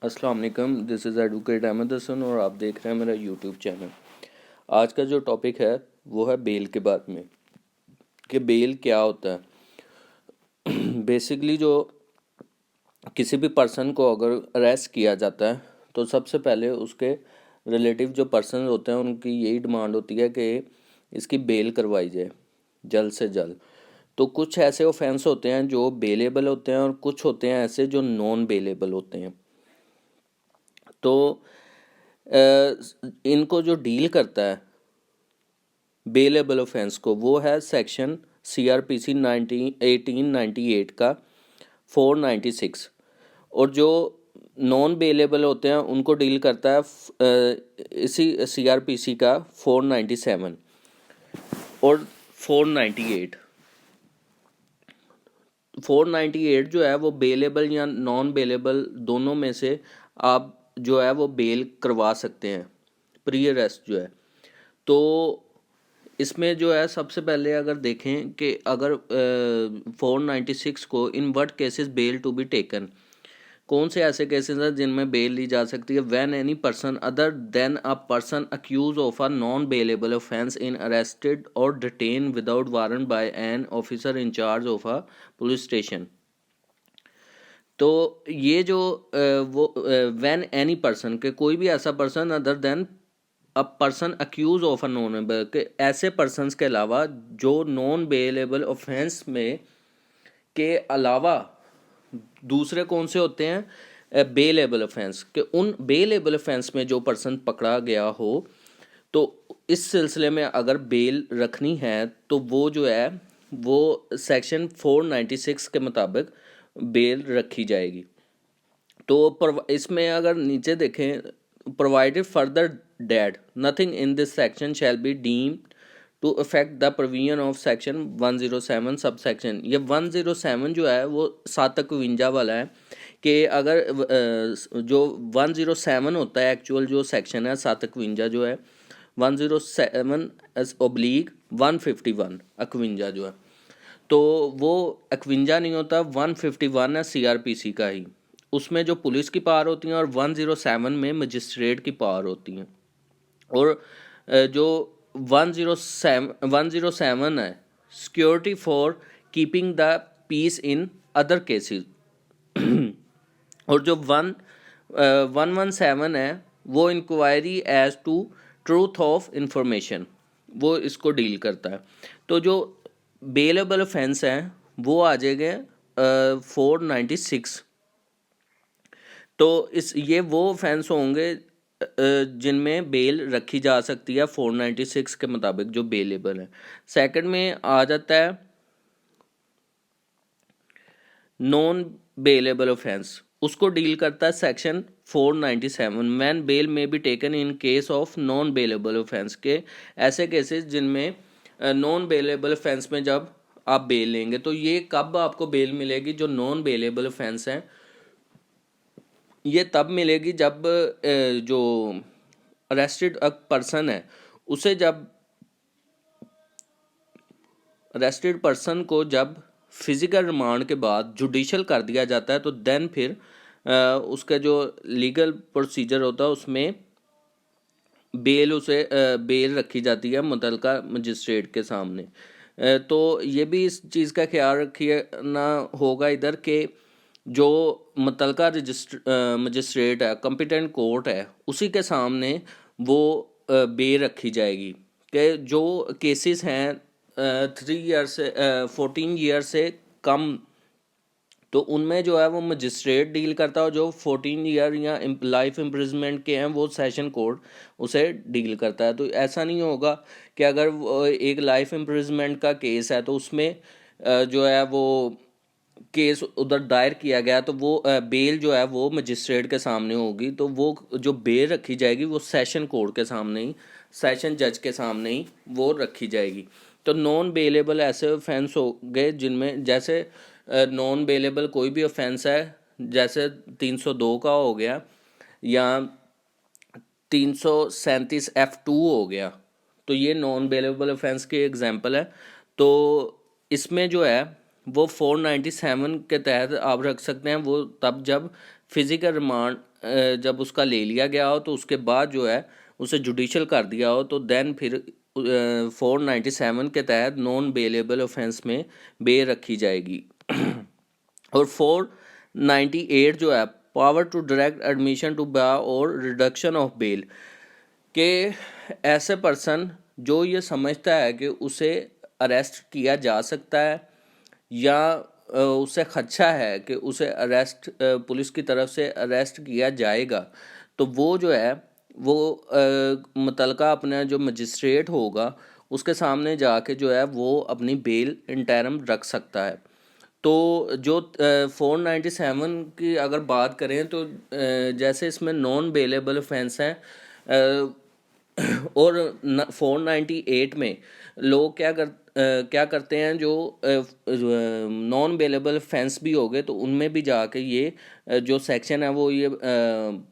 अस्सलाम वालेकुम, this is advocate Ahmed Hasan और आप देख रहे हैं मेरा यूट्यूब चैनल। आज का जो टॉपिक है वो है बेल के बारे में कि बेल क्या होता है। बेसिकली जो किसी भी पर्सन को अगर अरेस्ट किया जाता है तो सबसे पहले उसके रिलेटिव जो पर्सन होते हैं उनकी यही डिमांड होती है कि इसकी बेल करवाई जाए जल्द से जल्द। तो कुछ ऐसे ऑफेंस होते हैं जो बेलेबल होते हैं और कुछ होते हैं ऐसे जो नॉन बेलेबल होते हैं। तो इनको जो डील करता है बेलेबल ऑफेंस को वो है सेक्शन CRPC 1898 का 496। और जो नॉन बेलेबल होते हैं उनको डील करता है इसी CRPC का 497 और 498। 498 जो है वो बेलेबल या नॉन बेलेबल दोनों में से आप जो है वो बेल करवा सकते हैं प्री अरेस्ट जो है। तो इसमें जो है सबसे पहले अगर देखें कि अगर 496 को in what cases bail to be taken, कौन से ऐसे केसेस हैं जिनमें बेल ली जा सकती है। When any person other than a person accused of a non bailable offence in arrested or detain without warrant by an officer in charge of a police station. तो ये जो वो व्हेन एनी पर्सन के कोई भी ऐसा person other than a person accused of a non के ऐसे पर्सनस के अलावा जो नॉन बेलेबल ऑफेंस में के अलावा दूसरे कौन से होते हैं बेलेबल ऑफेंस के, उन बेलेबल ऑफेंस में जो पर्सन पकड़ा गया हो तो इस सिलसिले में अगर बेल रखनी है तो वो जो है वो सेक्शन 496 के मुताबिक बेल रखी जाएगी। तो इसमें अगर नीचे देखें provided further that nothing in this section shall be deemed to affect the provision of section 107 sub section. ये 107 जो है वो 751 वाला है कि अगर जो 107 होता है एक्चुअल जो सेक्शन है 751 जो है 107/151 51 जो है, तो वो 51 नहीं होता 151 है CRPC का ही। उसमें जो पुलिस की पावर होती हैं और 107 में मजिस्ट्रेट की पावर होती हैं। और जो 107 है security for keeping the peace in other cases. और जो 117 है वो inquiry as to truth of information, वो इसको डील करता है। तो जो बेलेबल ऑफेंस हैं वो आ जाएंगे 496। तो ये वो ऑफेंस होंगे जिनमें बेल रखी जा सकती है 496 के मुताबिक जो बेलेबल है। सेकंड में आ जाता है नॉन बेलेबल ऑफेंस, उसको डील करता है सेक्शन 497। मैन बेल में be taken in case of non bailable offence के ऐसे केसेस जिनमें नॉन बेलेबल ऑफेंस में जब आप बेल लेंगे तो ये कब आपको बेल मिलेगी जो नॉन बेलेबल ऑफेंस हैं ये तब मिलेगी जब जो अरेस्टेड पर्सन है उसे जब अरेस्टेड पर्सन को जब फिजिकल रिमांड के बाद जुडिशल कर दिया जाता है तो देन फिर उसका जो लीगल प्रोसीजर होता है उसमें बेल उसे बेल रखी जाती है मुतलका मजिस्ट्रेट के सामने। तो ये भी इस चीज़ का ख्याल रखना होगा इधर के जो मुतलका मजिस्ट्रेट है कॉम्पिटेंट कोर्ट है उसी के सामने वो बेल रखी जाएगी कि जो केसेस हैं 3 ईयर से 14 ईयर से कम, तो उनमें जो है वो मजिस्ट्रेट डील करता है। जो 14 ईयर या लाइफ इम्प्रिजमेंट के हैं वो सेशन कोर्ट उसे डील करता है। तो ऐसा नहीं होगा कि अगर एक लाइफ इम्प्रिजमेंट का केस है तो उसमें जो है वो केस उधर दायर किया गया तो वो बेल जो है वो मजिस्ट्रेट के सामने होगी, तो वो जो बेल रखी जाएगी वो सेशन कोर्ट के सामने ही, सेशन जज के सामने ही वो रखी जाएगी। तो नॉन बेलेबल ऐसे ऑफेंस हो गए जिनमें जैसे नॉन बेलेबल कोई भी ऑफेंस है जैसे 302 का हो गया या 337F2 हो गया, तो ये नॉन बेलेबल ऑफेंस के एग्जांपल है। तो इसमें जो है वो 497 के तहत आप रख सकते हैं वो तब जब फिज़िकल रिमांड जब उसका ले लिया गया हो तो उसके बाद जो है उसे जुडिशल कर दिया हो तो देन फिर 497 के तहत नॉन बेलेबल ऑफेंस में बेल रखी जाएगी। और 498 जो है power to direct admission to bar or reduction of bell के ऐसे पर्सन जो ये समझता है कि उसे अरेस्ट किया जा सकता है या उसे खदशा है कि उसे अरेस्ट पुलिस की तरफ से अरेस्ट किया जाएगा, तो वो जो है वो मुतलका अपना जो मजिस्ट्रेट होगा उसके सामने जाके जो है वो अपनी बेल इंटरम रख सकता है। तो जो 497 की अगर बात करें तो जैसे इसमें नॉन बेलेबल ऑफेंस हैं और 498 में लोग क्या करते हैं, जो नॉन बेलेबल फेंस भी हो गए तो उनमें भी जाके ये जो सेक्शन है वो ये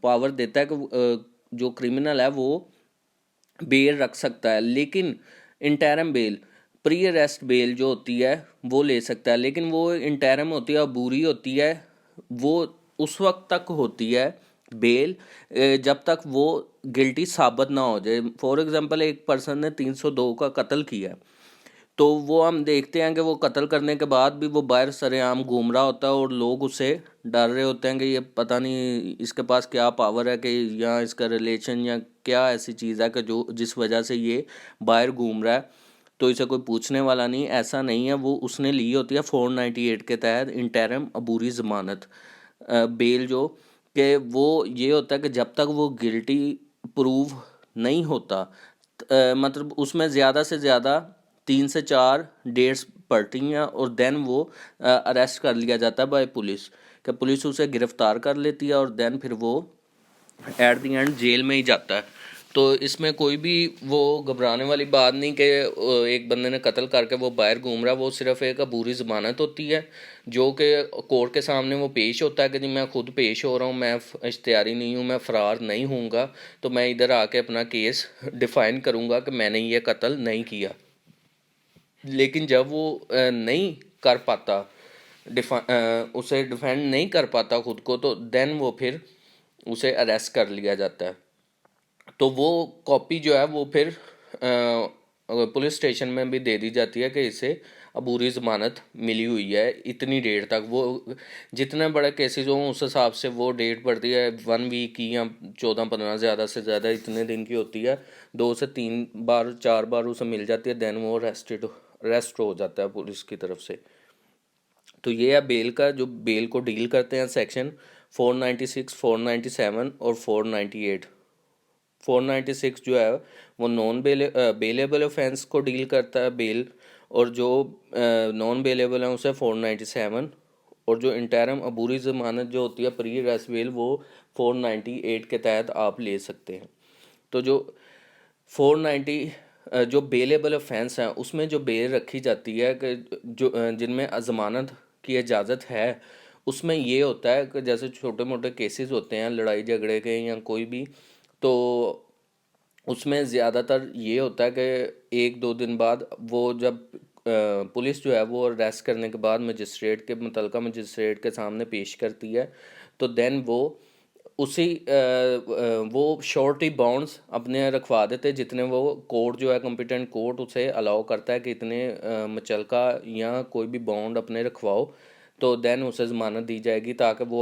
पावर देता है कि जो क्रिमिनल है वो बेल रख सकता है, लेकिन interim bail pre arrest bail जो होती है वो ले सकता है, लेकिन वो इंटरम होती है, अबूरी होती है, वो उस वक्त तक होती है बेल जब तक वो गिल्टी साबित ना हो जाए। फॉर एग्जांपल एक पर्सन ने 302 का कत्ल किया, तो वो हम देखते हैं कि वो कत्ल करने के बाद भी वो बाहर सरेआम घूम रहा होता है और लोग उससे डर रहे होते हैं कि ये पता नहीं इसके पास क्या पावर है कि या इसका रिलेशन या क्या ऐसी चीज़ है कि जो जिस वजह से ये बाहर घूम रहा है, तो इसे कोई पूछने वाला नहीं। ऐसा नहीं है, वो उसने ली होती है 498 के तहत इंटरम अबूरी ज़मानत बेल, जो कि वो ये होता है कि जब तक वो गिल्टी प्रूव नहीं होता मतलब उसमें ज़्यादा से ज़्यादा 3 से 4 डेट्स पड़ती हैं और देन वो अरेस्ट कर लिया जाता है बाय पुलिस, कि पुलिस उसे गिरफ़्तार कर लेती है और देन फिर वो एट द एंड जेल में ही जाता है। तो इसमें कोई भी वो घबराने वाली बात नहीं कि एक बंदे ने कत्ल करके वो बाहर घूम रहा है, वो सिर्फ एक अबूरी ज़मानत होती है जो कि कोर्ट के सामने वो पेश होता है कि जी मैं खुद पेश हो रहा हूँ, मैं इश्तिहारी नहीं हूँ, मैं फ़रार नहीं हूँगा, तो मैं इधर आके अपना केस डिफ़ाइन करूँगा कि मैंने ये कत्ल नहीं किया। लेकिन जब वो नहीं कर पाता, उसे डिफेंड नहीं कर पाता खुद को, तो देन वो फिर उसे अरेस्ट कर लिया जाता है। तो वो कॉपी जो है वो फिर पुलिस स्टेशन में भी दे दी जाती है कि इसे अबूरी ज़मानत मिली हुई है इतनी डेट तक। वो जितने बड़े केसेस हों उस हिसाब से वो डेट पड़ती है 1 वीक की या 14-15, ज़्यादा से ज़्यादा इतने दिन की होती है। 2 से 3 बार 4 बार उसे मिल जाती है, देन वो अरेस्ट हो जाता है पुलिस की तरफ से। तो ये है बेल का, जो बेल को डील करते हैं सेक्शन 496, 497 और 498। 496 जो है वो नॉन बेलेबल ऑफेंस को डील करता है बेल, और जो नॉन बेलेबल है उसे 497, और जो इंटरम अबूरी ज़मानत जो होती है प्री अरेस्ट बेल वो 498 के तहत आप ले सकते हैं। तो जो 490 जो बेलेबल ऑफेंस हैं उसमें जो बेल रखी जाती है कि जो जिनमें ज़मानत की इजाज़त है, उसमें ये होता है कि जैसे छोटे मोटे केसेस होते हैं लड़ाई झगड़े के या कोई भी, तो उसमें ज़्यादातर ये होता है कि 1-2 दिन बाद वो जब पुलिस जो है वो अरेस्ट करने के बाद मजिस्ट्रेट के मुतलका मजिस्ट्रेट के सामने पेश करती है, तो देन वो उसी वो श्योरिटी बॉन्ड्स अपने रखवा देते जितने वो कोर्ट जो है कॉम्पिटेंट कोर्ट उसे अलाउ करता है कि इतने मुचलका या कोई भी बॉन्ड अपने रखवाओ, तो देन उसे ज़मानत दी जाएगी ताकि वो